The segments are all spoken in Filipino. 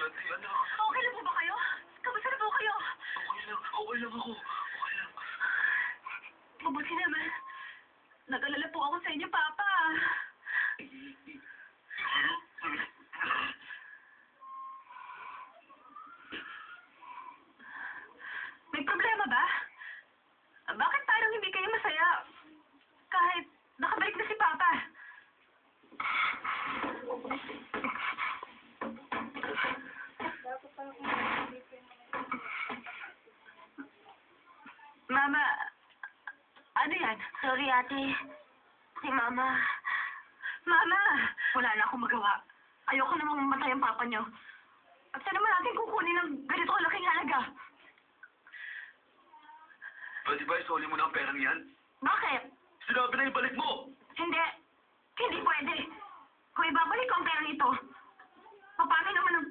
Shanti, anak. Okay lang po ba kayo? Kamusta na po kayo? Okay lang ako. Okay lang. Mabuti naman. Nag-alala po ako sa inyo, Papa. May problema ba? Bakit parang hindi kayo masaya? Kahit nakabalik na si Papa. Mama, ano yan? Sorry, ate. Si Mama. Mama, wala na akong magawa. Ayoko namang mamatay ang papa niyo. At saan naman natin kukunin ng ganito kalaking halaga? Pwede ba isuli mo na ang perang yan? Bakit? Sinabi na ibalik mo! Hindi. Hindi pwede. Kung ibabalik ko ang perang ito, paano naman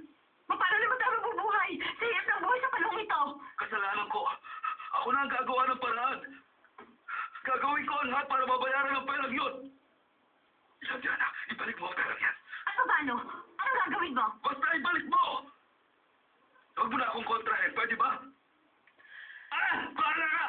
tayo mabubuhay? Sa hirap ng buhay sa panahong ito. Kasalanan ko. Ako na ang gagawa ng paraan. Gagawin ko ang lahat para mabayaran ang perang yun. Shanti, anak, ibalik mo ang perang yan. At paano? Anong gagawin mo? Basta ibalik mo! Huwag mo na akong kontrahin, pwede ba? Para na!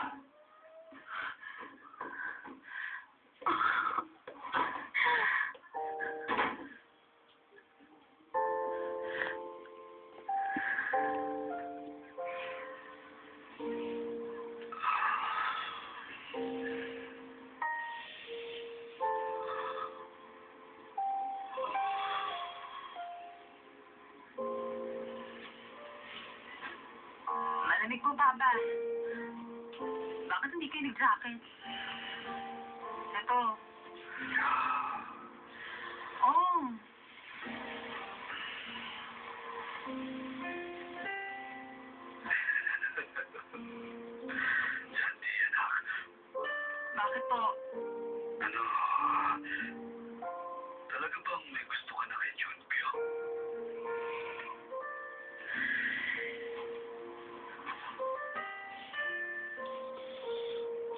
Malamig po, Papa. Bakit hindi kayo nag-jacket? Ito. Oh. Shanti, anak. Bakit po? Ano? Talaga bang may gusto ka na kay Junpyo?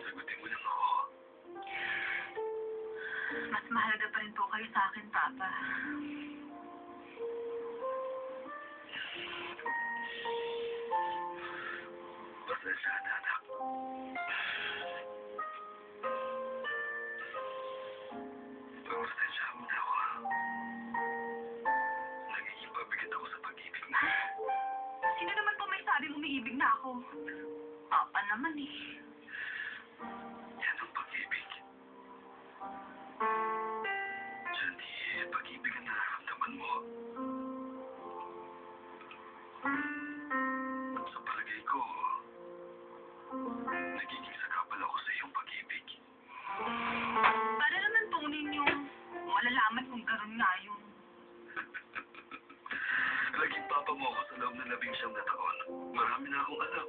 Sagutin mo lang ako. Mas mahalaga pa rin po kayo sa akin, Papa. Pasensya na, anak. Pagpasensya mo na ako. Nagiging pabigat ako sa pag-ibig mo. Sino naman po may sabing umiibig na ako? Papa naman eh. Yan ang pag-ibig. Shanti, pag-ibig ang nararamdaman mo. Sa palagay ko, nagiging sakapal ako sa iyong pag-ibig. Para naman po ninyo malalaman kung gano'n nga yun. Naging papa mo ako sa loob ng 19 na taon. Marami na akong alam.